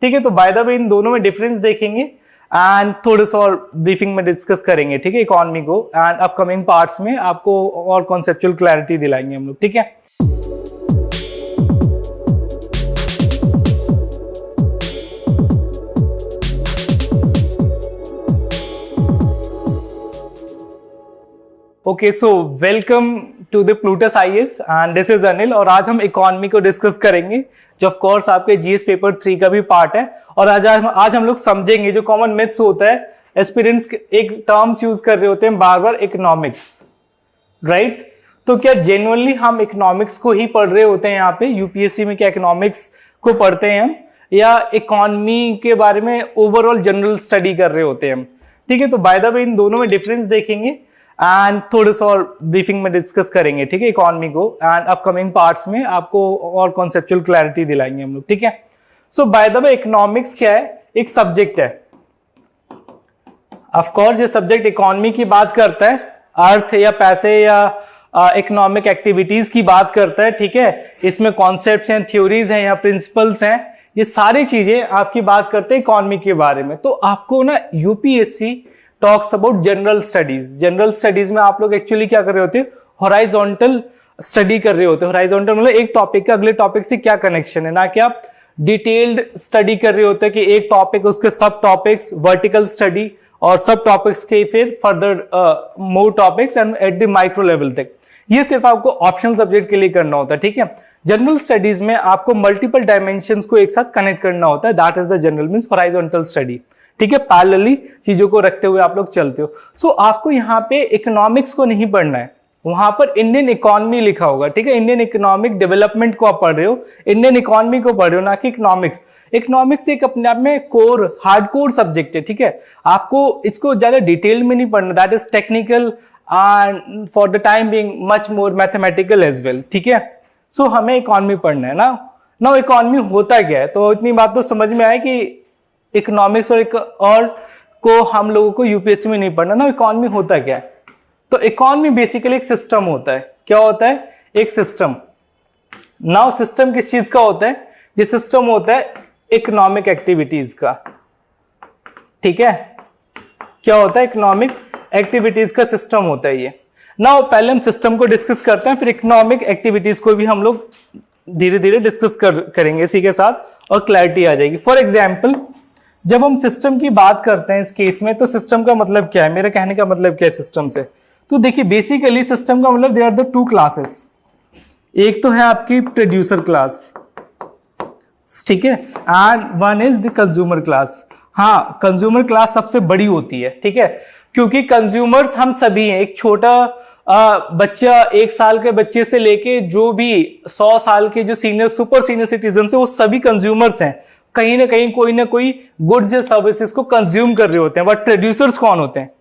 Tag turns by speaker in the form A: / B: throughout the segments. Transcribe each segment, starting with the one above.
A: ठीक है। तो बाय द वे इन दोनों में डिफरेंस देखेंगे एंड थोड़े सा और ब्रीफिंग में डिस्कस करेंगे, ठीक है, इकोनॉमी को, एंड अपकमिंग पार्ट्स में आपको और कॉन्सेप्चुअल क्लैरिटी दिलाएंगे हम लोग, ठीक है। Okay, so welcome to the Plutus IAS and this is Anil, और आज हम इकोनॉमी को डिस्कस करेंगे जो ऑफ कोर्स आपके जीएस पेपर 3 का भी पार्ट है। और आज हम लोग समझेंगे जो कॉमन मिथ्स होता है, एस्पिरेंट्स एक टर्म्स यूज कर रहे होते हैं बार बार, इकोनॉमिक्स, राइट। तो क्या जेन्युइनली हम इकोनॉमिक्स को ही पढ़ रहे होते हैं यहाँ पे यूपीएससी में? क्या इकोनॉमिक्स को पढ़ते हैं हम, या इकोनॉमी के बारे में ओवरऑल जनरल स्टडी कर रहे होते हैं हम? ठीक है। तो बाय द वे इन दोनों में डिफरेंस देखेंगे एंड थोड़े सा और ब्रीफिंग में डिस्कस करेंगे, ठीक है, इकोनॉमी को, एंड अपकमिंग पार्ट्स में आपको और कॉन्सेप्चुअल क्लैरिटी दिलाएंगे हम लोग, ठीक है। सो बाय द वे इकोनॉमिक्स क्या है? एक सब्जेक्ट है। ऑफ कोर्स ये सब्जेक्ट इकोनॉमी की बात करता है, अर्थ या पैसे या इकोनॉमिक एक्टिविटीज की बात करता है, ठीक है। इसमें कॉन्सेप्ट्स हैं, थ्योरीज हैं या प्रिंसिपल्स हैं, ये सारी चीजें आपकी बात करते हैं इकोनॉमी के बारे में। तो आपको ना UPSC talks about general studies. General studies में आप लोग एक्चुअली क्या कर रहे होते हैं? हॉराइजॉन्टल स्टडी कर रहे होते हैं। हॉराइजॉन्टल मतलब एक टॉपिक का अगले टॉपिक से क्या कनेक्शन है, ना कि आप डिटेल्ड स्टडी कर रहे होते हैं कि एक टॉपिक उसके सब टॉपिक्स, वर्टिकल स्टडी और सब टॉपिक्स के फिर further more topics and at the micro level तक। ये सिर्फ आपको ऑप्शनल सब्जेक्ट के लिए करना होता है, ठीक है। जनरल स्टडीज में आपको मल्टीपल डायमेंशंस को एक साथ कनेक्ट करना होता है, that is the general means horizontal study, ठीक है। पैरेलली चीजों को रखते हुए आप लोग चलते हो। सो आपको यहाँ पे इकोनॉमिक्स को नहीं पढ़ना है, वहां पर इंडियन इकोनॉमी लिखा होगा, ठीक है। इंडियन इकोनॉमिक डेवलपमेंट को आप पढ़ रहे हो, इंडियन इकोनॉमी को पढ़ रहे हो, ना कि इकोनॉमिक्स। इकोनॉमिक्स एक अपने आप में कोर, हार्डकोर सब्जेक्ट है, ठीक है। आपको इसको ज्यादा डिटेल में नहीं पढ़ना, that is technical and for the time being much more mathematical as well, ठीक है। सो हमें इकोनॉमी पढ़ना है ना इकोनॉमी होता क्या है? तो इतनी बात तो समझ में आए कि इकोनॉमिक्स और को हम लोगों को यूपीएससी में नहीं पढ़ना। ना इकोनॉमी होता क्या है? तो इकोनॉमी बेसिकली एक सिस्टम होता है। क्या होता है? एक सिस्टम। नाउ सिस्टम किस चीज का होता है? ये सिस्टम होता है इकोनॉमिक एक्टिविटीज का, ठीक है। क्या होता है? इकोनॉमिक एक्टिविटीज का सिस्टम होता है ये। नाउ पहले हम सिस्टम को डिस्कस करते हैं, फिर इकोनॉमिक एक्टिविटीज को भी हम लोग धीरे धीरे डिस्कस करेंगे इसी के साथ, और क्लैरिटी आ जाएगी। फॉर एग्जाम्पल, जब हम सिस्टम की बात करते हैं इस केस में, तो सिस्टम का मतलब क्या है? मेरे कहने का मतलब क्या है सिस्टम से? तो देखिए बेसिकली सिस्टम का मतलब there are the two classes. एक तो है आपकी प्रोड्यूसर क्लास, ठीक है, and one is the consumer class. हाँ, कंज्यूमर क्लास सबसे बड़ी होती है, ठीक है, क्योंकि कंज्यूमर्स हम सभी हैं। एक छोटा बच्चा, 1 साल के बच्चे से लेके जो भी 100 साल के जो सीनियर सुपर सीनियर सिटीजन है, वो सभी कंज्यूमर्स हैं। कहीं ना कहीं कोई ना कोई गुड्स या सर्विसेज को कंज्यूम कर रहे होते हैं। बट प्रोड्यूसर्स कौन होते हैं?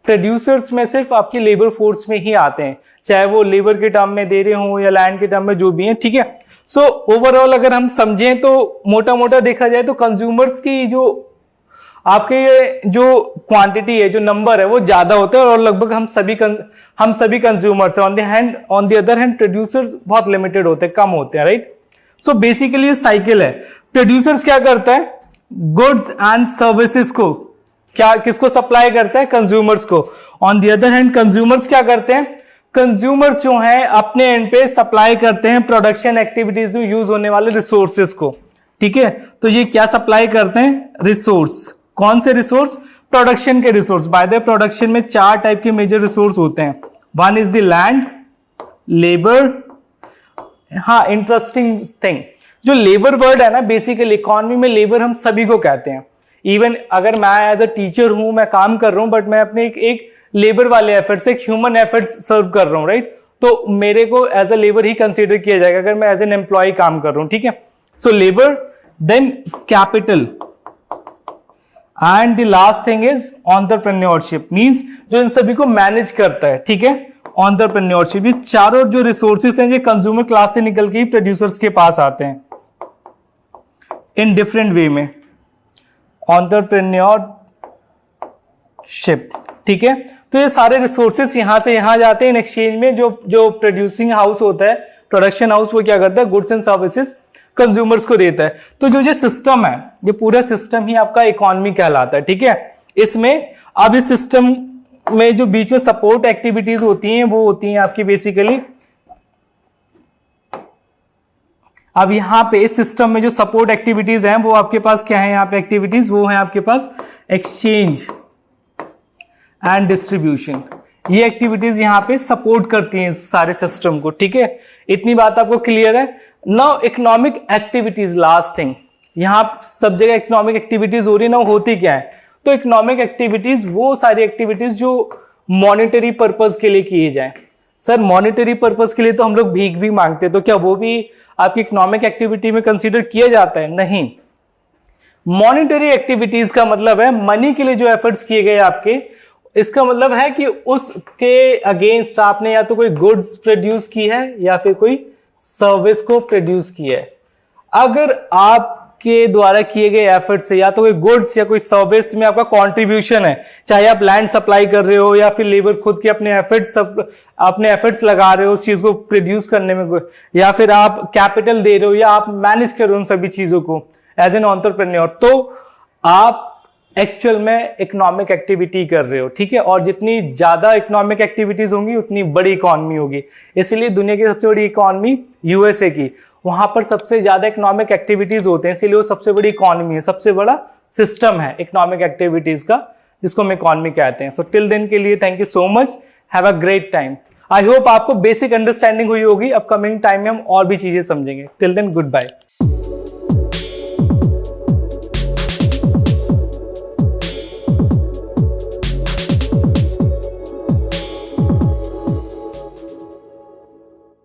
A: प्रोड्यूसर्स में सिर्फ आपकी लेबर फोर्स में ही आते हैं, चाहे वो लेबर के टर्म में दे रहे हो या लैंड के टर्म में, जो भी है, ठीक है। सो ओवरऑल अगर हम समझें तो मोटा मोटा देखा जाए तो कंज्यूमर्स की जो आपके जो क्वांटिटी है, जो नंबर है, वो ज्यादा होता है, और लगभग हम सभी कंज्यूमर्स हैं। On the other hand producers बहुत लिमिटेड होते हैं, कम होते हैं, राइट। सो बेसिकली ये साइकिल है। प्रोड्यूसर्स क्या करता है? गुड्स एंड सर्विसेज को किसको सप्लाई करता है? कंज्यूमर्स को। On the other hand consumers क्या करते हैं? कंज्यूमर्स जो हैं अपने एंड पे सप्लाई करते हैं प्रोडक्शन एक्टिविटीज में यूज होने वाले रिसोर्सेज को, ठीक है। तो ये क्या सप्लाई करते हैं? रिसोर्स। कौन से रिसोर्स? प्रोडक्शन के रिसोर्स। बाय द प्रोडक्शन में 4 टाइप के मेजर रिसोर्स होते हैं। One is the land, labour. हाँ, इंटरेस्टिंग थिंग, जो लेबर वर्ड है ना, बेसिकली इकोनॉमी में लेबर हम सभी को कहते हैं। इवन अगर मैं एज अ टीचर हूं, मैं काम कर रहा हूं, बट मैं अपने एक लेबर वाले एफर्ट्स, एक ह्यूमन एफर्ट्स सर्व कर रहा हूं, राइट। तो मेरे को एज अ लेबर ही कंसीडर किया जाएगा अगर मैं एज एन एम्प्लॉय काम कर रहा हूं, ठीक है। So labour, then capital, and the last thing is entrepreneurship, means जो इन सभी को मैनेज करता है, ठीक है। एंटरप्रेन्योरशिप। ये चारों जो रिसोर्सेज हैं, ये कंज्यूमर क्लास से निकल के ही प्रोड्यूसर्स के पास आते हैं इन डिफरेंट वे में। एंटरप्रेन्योरशिप, ठीक है। तो ये सारे रिसोर्सेज यहां से यहां जाते हैं इन एक्सचेंज में। जो प्रोड्यूसिंग हाउस होता है, प्रोडक्शन हाउस, वो क्या करता है? गुड्स एंड सर्विसेज कंज्यूमर्स को देता है। तो जो ये सिस्टम है, ये पूरा सिस्टम ही आपका इकोनॉमी कहलाता है, ठीक है। इसमें अब इस सिस्टम में जो बीच में सपोर्ट एक्टिविटीज होती हैं वो होती हैं आपकी बेसिकली, अब यहां पे इस सिस्टम में जो सपोर्ट एक्टिविटीज हैं वो आपके पास क्या है, यहां पे एक्टिविटीज वो है आपके पास एक्सचेंज एंड डिस्ट्रीब्यूशन। ये एक्टिविटीज यहां पे सपोर्ट करती हैं इस सारे सिस्टम को, ठीक है। इतनी बात आपको क्लियर है। Now economic activities, last thing, यहां सब जगह इकोनॉमिक एक्टिविटीज हो रही है ना, होती क्या है, तो इकोनॉमिक एक्टिविटीज वो सारी एक्टिविटीज जो मॉनेटरी पर्पज के लिए किए जाए। सर मॉनेटरी पर्पज के लिए तो हम लोग भीख भी मांगते हैं, तो क्या वो भी आपकी इकोनॉमिक एक्टिविटी में कंसीडर किया जाता है? नहीं। मॉनेटरी एक्टिविटीज का मतलब है मनी के लिए जो एफर्ट्स किए गए आपके, इसका मतलब है कि उसके अगेंस्ट आपने या तो कोई गुड्स प्रोड्यूस की है या फिर कोई सर्विस को प्रोड्यूस किया है। अगर आपके द्वारा किए गए एफर्ट से या तो कोई गुड्स या कोई सर्विस में आपका कंट्रीब्यूशन है, चाहे आप लैंड सप्लाई कर रहे हो या फिर लेबर खुद के अपने एफर्ट्स लगा रहे हो उस चीज को प्रोड्यूस करने में, या फिर आप कैपिटल दे रहे हो या आप मैनेज कर रहे हो उन सभी चीजों को एज एन एंटरप्रेन्योर, तो आप एक्चुअल में इकोनॉमिक एक्टिविटी कर रहे हो, ठीक है। और जितनी ज्यादा इकोनॉमिक एक्टिविटीज होंगी उतनी बड़ी इकोनॉमी होगी। इसलिए दुनिया की सबसे बड़ी इकोनॉमी यूएसए की, वहां पर सबसे ज्यादा इकोनॉमिक एक्टिविटीज होते हैं, इसीलिए वो सबसे बड़ी इकोनॉमी है, सबसे बड़ा सिस्टम है इकोनॉमिक एक्टिविटीज का, जिसको हम इकोनॉमी कहते हैं। सो टिल देन के लिए thank you so much, have a great time. I hope आपको बेसिक अंडरस्टैंडिंग हुई होगी। अपकमिंग टाइम में हम और भी चीजें समझेंगे। Till then good bye.